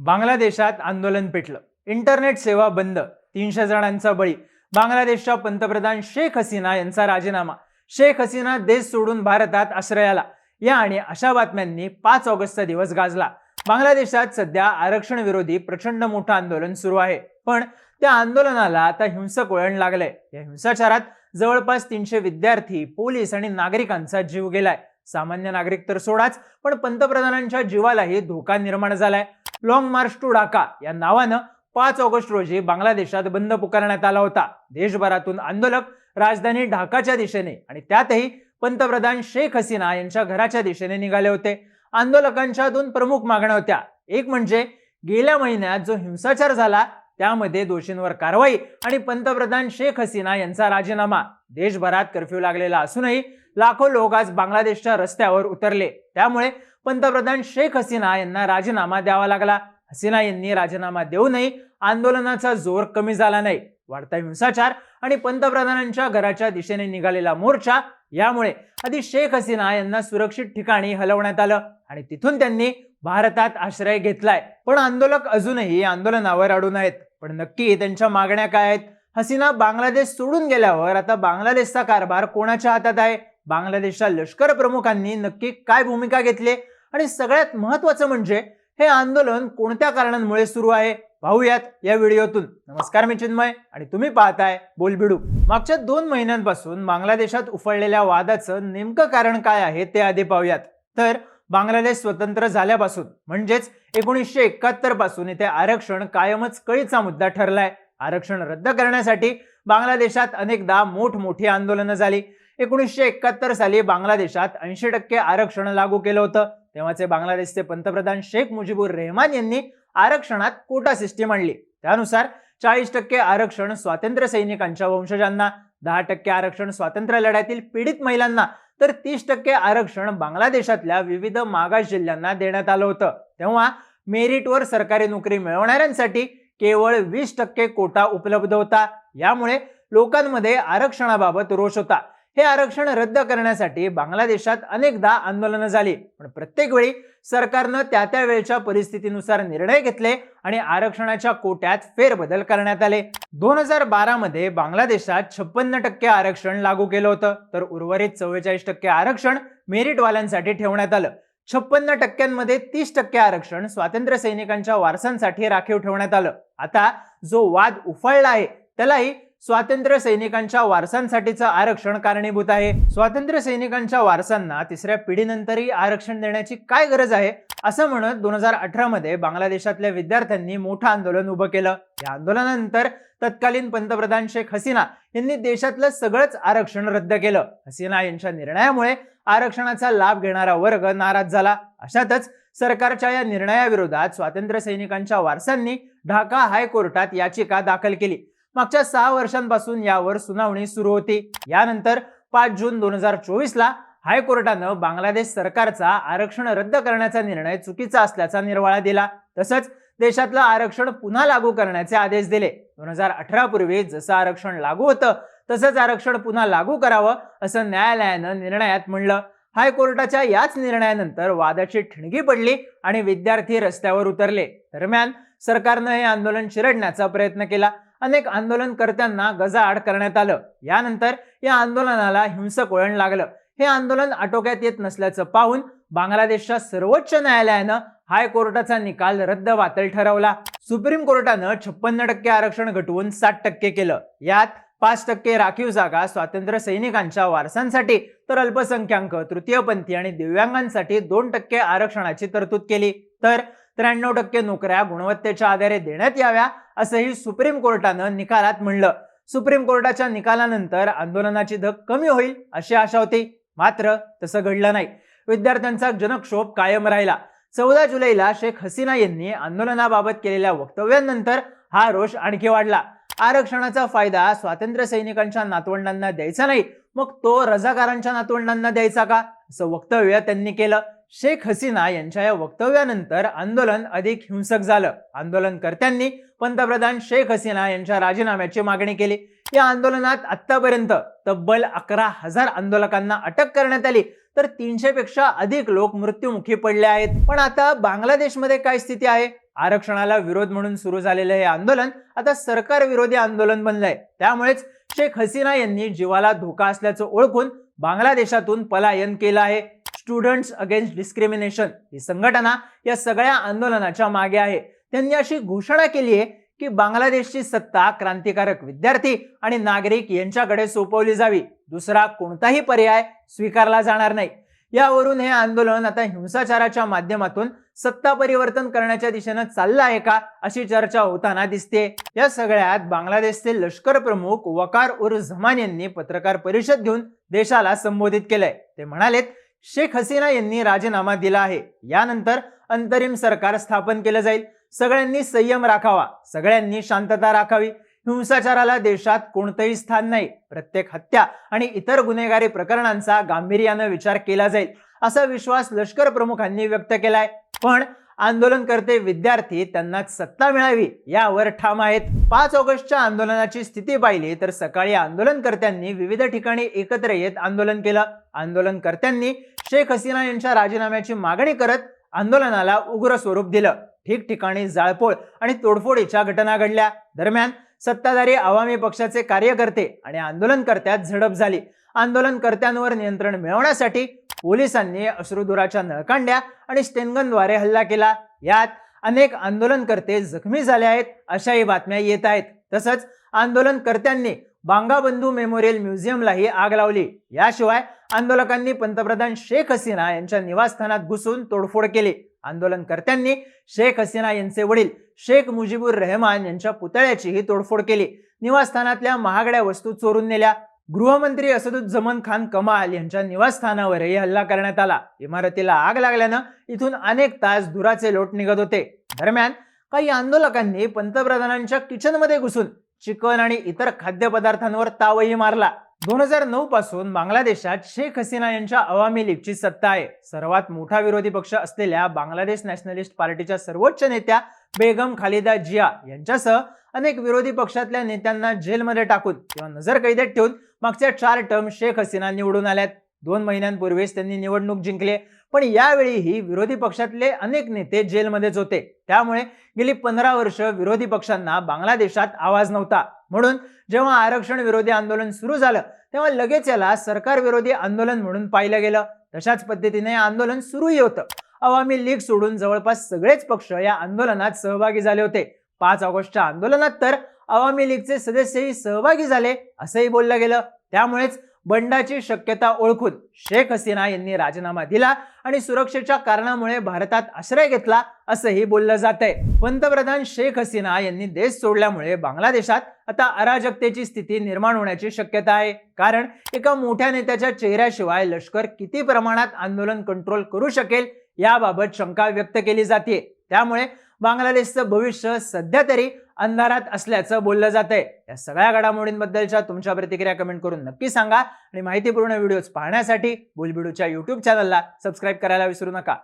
बांगलादेशात आंदोलन पेटलं, इंटरनेट सेवा बंद, 300 जणांचा बळी, बांगलादेशच्या पंतप्रधान शेख हसीना यांचा राजीनामा, शेख हसीना देश सोडून भारतात आश्रयाला, या आणि अशा बातम्यांनी 5 ऑगस्टचा दिवस गाजला. बांगलादेशात सध्या आरक्षण विरोधी प्रचंड मोठं आंदोलन सुरू आहे, पण त्या आंदोलनाला आता हिंसक वळण लागलंय. या हिंसाचारात जवळपास 300 विद्यार्थी, पोलीस आणि नागरिकांचा जीव गेलाय. सामान्य नागरिक तर सोडाच, पण पंतप्रधानांच्या जीवालाही धोका निर्माण झालाय. लॉंग मार्च टू ढाका या नावानं 5 ऑगस्ट रोजी बांगलादेशात बंद पुकारण्यात आला होता. देशभरातून आंदोलक राजधानी ढाकाच्या दिशेने आणि त्यातही पंतप्रधान शेख हसीना यांच्या घराच्या दिशेने निघाले होते. आंदोलकांच्या 2 प्रमुख मागण्या होत्या. एक म्हणजे गेल्या महिन्यात जो हिंसाचार झाला त्यामध्ये दोषींवर कारवाई आणि पंतप्रधान शेख हसीना यांचा राजीनामा. देशभरात कर्फ्यू लागलेला असूनही लाखो लोक आज बांगलादेशच्या रस्त्यावर उतरले. त्यामुळे पंतप्रधान शेख हसीना यांना राजीनामा द्यावा लागला. हसीना यांनी राजीनामा देऊनही आंदोलनाचा जोर कमी झाला नाही. वाढता हिंसाचार आणि पंतप्रधानांच्या घराच्या दिशेने निघालेला मोर्चा यामुळे आधी शेख हसीना यांना सुरक्षित ठिकाणी हलवण्यात आलं आणि तिथून त्यांनी भारतात आश्रय घेतलाय. पण आंदोलक अजूनही आंदोलनावर अडून आहेत. पण नक्की त्यांच्या मागण्या काय आहेत? हसीना बांगलादेश सोडून गेल्यावर आता बांगलादेशचा कारभार कोणाच्या हातात आहे? बांगलादेशच्या लष्कर प्रमुखांनी नक्की काय भूमिका घेतली? आणि सगळ्यात महत्त्वाचं म्हणजे हे आंदोलन कोणत्या कारणांमुळे सुरू आहे? पाहूयात या व्हिडिओतून. नमस्कार, मी चिन्मय आणि तुम्ही पाहताय बोलबिडू. मागच्या 2 महिन्यांपासून बांगलादेशात उफाळलेल्या वादाचं नेमकं कारण काय आहे ते आधी पाहूयात. तर बांगलादेश स्वतंत्र झाल्यापासून म्हणजेच 1971 पासून इथे आरक्षण कायमच कळीचा मुद्दा ठरलाय. आरक्षण रद्द करण्यासाठी बांगलादेशात अनेकदा मोठमोठी आंदोलनं झाली. 1971 साली बांगलादेशात 80% आरक्षण लागू केलं होतं. तेव्हाचे बांगलादेशचे पंतप्रधान शेख मुजीबुर रहमान यांनी आरक्षणात कोटा सिस्टीम आणली. त्यानुसार 40% आरक्षण स्वातंत्र्य सैनिकांच्या वंशजांना, 10% आरक्षण स्वातंत्र्य लढ्यातील पीडित महिलांना, तर 30% आरक्षण बांगलादेशातल्या विविध मागास जिल्ह्यांना देण्यात आलं होतं. तेव्हा मेरिटवर सरकारी नोकरी मिळवणाऱ्यांसाठी केवळ 20% कोटा उपलब्ध होता. यामुळे लोकांमध्ये आरक्षणाबाबत रोष होता. हे आरक्षण रद्द करण्यासाठी बांगलादेशात अनेकदा आंदोलनं झाली, पण प्रत्येक वेळी सरकारनं त्या वेळच्या परिस्थितीनुसार निर्णय घेतले आणि आरक्षणाच्या कोट्यात फेरबदल करण्यात आले. 2012 मध्ये बांगलादेशात 56% आरक्षण लागू केलं होतं, तर उर्वरित 44% आरक्षण मेरिटवाल्यांसाठी ठेवण्यात आलं. 56% मध्ये 30% आरक्षण स्वातंत्र्य सैनिकांच्या वारसांसाठी राखीव ठेवण्यात आलं. आता जो वाद उफाळला आहे त्यालाही स्वातंत्र्य सैनिकांच्या वारसांसाठीचं आरक्षण कारणीभूत आहे. स्वातंत्र्य सैनिकांच्या वारसांना 3ऱ्या पिढीनंतरही आरक्षण देण्याची काय गरज आहे असं म्हणत 2018 मध्ये बांगलादेशातल्या विद्यार्थ्यांनी मोठं आंदोलन उभं केलं. या आंदोलनानंतर तत्कालीन पंतप्रधान शेख हसीना यांनी देशातलं सगळंच आरक्षण रद्द केलं. हसीना यांच्या निर्णयामुळे आरक्षणाचा लाभ घेणारा वर्ग नाराज झाला. अशातच सरकारच्या या निर्णयाविरोधात स्वातंत्र्य सैनिकांच्या वारसांनी ढाका हायकोर्टात याचिका दाखल केली. मागच्या 6 वर्षांपासून यावर सुनावणी सुरू होती. यानंतर 5 जून 2024 ला हायकोर्टानं बांगलादेश सरकारचा आरक्षण रद्द करण्याचा निर्णय चुकीचा असल्याचा निर्वाळा दिला. तसंच देशातलं आरक्षण पुन्हा लागू करण्याचे आदेश दिले. 2018 पूर्वी जसं आरक्षण लागू होतं तसंच आरक्षण पुन्हा लागू करावं असं न्यायालयानं निर्णयात म्हणलं. हायकोर्टाच्या याच निर्णयानंतर वादाची ठिणगी पडली आणि विद्यार्थी रस्त्यावर उतरले. दरम्यान सरकारनं हे आंदोलन चिरडण्याचा प्रयत्न केला. अनेक आंदोलनकर्त्यांना गजाआड करण्यात आलं. यानंतर या आंदोलनाला हिंसक वळण लागलं. हे आंदोलन आटोक्यात येत नसल्याचं पाहून बांगलादेशच्या सर्वोच्च न्यायालयानं हायकोर्टाचा निकाल रद्द बातल ठरवला. सुप्रीम कोर्टानं 56% आरक्षण घटवून 60% केलं. यात 5% राखीव जागा स्वातंत्र्य सैनिकांच्या वारसांसाठी, तर अल्पसंख्याक, तृतीयपंथी आणि दिव्यांगांसाठी 2% आरक्षणाची तरतूद केली. तर 93% नोकऱ्या गुणवत्तेच्या आधारे देण्यात याव्या असंही सुप्रीम कोर्टानं निकालात म्हणलं. सुप्रीम कोर्टाच्या निकालानंतर आंदोलनाची धग कमी होईल अशी आशा होती, मात्र तसं घडलं नाही. विद्यार्थ्यांचा जनक्षोभ कायम राहिला. 14 जुलैला शेख हसीना यांनी आंदोलनाबाबत केलेल्या वक्तव्यांनंतर हा रोष आणखी वाढला. आरक्षणाचा फायदा स्वातंत्र्य सैनिकांच्या नातवंडांना द्यायचा नाही, मग तो रझाकारांच्या नातवंडांना द्यायचा का, असं वक्तव्य त्यांनी केलं. शेख हसीना यांच्या या वक्तव्यानंतर आंदोलन अधिक हिंसक झालं. आंदोलनकर्त्यांनी पंतप्रधान शेख हसीना यांच्या राजीनाम्याची मागणी केली. या आंदोलनात आतापर्यंत तब्बल 11,000 आंदोलकांना अटक करण्यात आली, तर 300 पेक्षा अधिक लोक मृत्युमुखी पडले आहेत. पण आता बांगलादेशमध्ये काय स्थिती आहे? आरक्षणाला विरोध म्हणून सुरू झालेलं हे आंदोलन आता सरकार विरोधी आंदोलन बनलंय. त्यामुळेच शेख हसीना यांनी जीवाला धोका असल्याचं ओळखून बांगलादेशातून पलायन केलं आहे. स्टुडंट्स अगेन्स्ट डिस्क्रिमिनेशन ही संघटना या सगळ्या आंदोलनाच्या मागे आहे. त्यांनी अशी घोषणा केली आहे की बांगलादेशची सत्ता क्रांतिकारक विद्यार्थी आणि नागरिक यांच्याकडे सोपवली जावी. दुसरा कोणताही पर्याय स्वीकारला जाणार नाही. यावरून हे आंदोलन आता हिंसाचाराच्या माध्यमातून सत्ता परिवर्तन करण्याच्या दिशेने चाललं आहे का अशी चर्चा होताना दिसते. या सगळ्यात बांगलादेशचे लष्कर प्रमुख वकार उर झमान यांनी पत्रकार परिषद घेऊन देशाला संबोधित केलंय. ते म्हणालेत, शेख हसीना यांनी राजीनामा दिला आहे. यानंतर अंतरिम सरकार स्थापन केलं जाईल. सगळ्यांनी संयम राखावा, सगळ्यांनी शांतता राखावी. हिंसाचाराला देशात कोणतंही स्थान नाही. प्रत्येक हत्या आणि इतर गुन्हेगारी प्रकरणांचा गांभीर्याने विचार केला जाईल असा विश्वास लष्कर प्रमुखांनी व्यक्त केलाय. पण आंदोलनकर्ते विद्यार्थी त्यांना सत्ता मिळावी यावर ठाम आहेत. 5 ऑगस्टच्या आंदोलनाची स्थिती पाहिली तर सकाळी आंदोलनकर्त्यांनी विविध ठिकाणी एकत्र येत आंदोलन केलं. आंदोलनकर्त्यांनी शेख हसीना यांच्या राजीनाम्याची मागणी करत आंदोलनाला उग्र स्वरूप दिलं. ठिकठिकाणी जाळपोळ आणि तोडफोडीच्या घटना घडल्या. दरम्यान सत्ताधारी आवामी पक्षाचे कार्यकर्ते आणि आंदोलनकर्त्यात झडप झाली. आंदोलनकर्त्यांवर नियंत्रण मिळवण्यासाठी पोलिसांनी अश्रुधुराच्या नळकांड्या आणि स्टेनगनद्वारे हल्ला केला. यात अनेक आंदोलनकर्ते जखमी झाले आहेत अशाही बातम्या येत आहेत. तसंच आंदोलनकर्त्यांनी बांगाबंधू मेमोरियल म्युझियमलाही आग लावली. याशिवाय आंदोलकांनी पंतप्रधान शेख हसीना यांच्या निवासस्थानात घुसून तोडफोड केली. आंदोलनकर्त्यांनी शेख हसीना यांचे वडील शेख मुजीबुर रहमान यांच्या पुतळ्याचीही तोडफोड केली. निवासस्थानातल्या महागड्या वस्तू चोरून नेल्या. गृहमंत्री असदुज्जमान खान कमाल यांच्या निवासस्थानावरही हल्ला करण्यात आला. इमारतीला आग लागल्यानं इथून अनेक तास धुराचे लोट निघत होते. दरम्यान काही आंदोलकांनी पंतप्रधानांच्या किचनमध्ये घुसून चिकन आणि इतर खाद्यपदार्थांवर तावही मारला. 2009 पासून बांगलादेशात शेख हसीना यांच्या अवामी लीगची सत्ता आहे. सर्वात मोठा विरोधी पक्ष असलेल्या बांगलादेश नॅशनलिस्ट पार्टीच्या सर्वोच्च नेत्या बेगम खालिदा जिया यांच्यासह अनेक विरोधी पक्षातल्या नेत्यांना जेलमध्ये टाकून किंवा नजरकैदेत ठेवून मागच्या 4 टर्म शेख हसीना निवडून आल्यात. 2 महिन्यांपूर्वीच त्यांनी निवडणूक जिंकली, पण यावेळीही विरोधी पक्षातले अनेक नेते जेलमध्येच होते. त्यामुळे गेली 15 वर्ष विरोधी पक्षांना बांगलादेशात आवाज नव्हता. म्हणून जेव्हा आरक्षण विरोधी आंदोलन सुरू झालं तेव्हा लगेच याला सरकार विरोधी आंदोलन म्हणून पाहिलं गेलं. तशाच पद्धतीने आंदोलन सुरूही होतं. अवामी लीग सोडून जवळपास सगळेच पक्ष या आंदोलनात सहभागी झाले होते. 5 ऑगस्टच्या आंदोलनात तर अवामी लीगचे सदस्यही सहभागी झाले असंही बोललं गेलं. त्यामुळेच बंडाची शक्यता ओळखून शेख हसीना यांनी राजीनामा दिला आणि सुरक्षेच्या कारणामुळे भारतात आश्रय घेतला असंही बोललं जातंय. पंतप्रधान शेख हसीना यांनी देश सोडल्यामुळे बांगलादेशात आता अराजकतेची स्थिती निर्माण होण्याची शक्यता आहे. कारण एका मोठ्या नेत्याच्या चेहऱ्याशिवाय लष्कर किती प्रमाणात आंदोलन कंट्रोल करू शकेल याबाबत शंका व्यक्त केली जाते. त्यामुळे बांगलादेशचं भविष्य सध्या तरी अंधारात असल्याचं बोललं जातंय. या सगळ्या घडामोडींबद्दलच्या तुमच्या प्रतिक्रिया कमेंट करून नक्की सांगा आणि माहितीपूर्ण व्हिडिओज पाहण्यासाठी बुलबिडूच्या YouTube चॅनलला सबस्क्राईब करायला विसरू नका.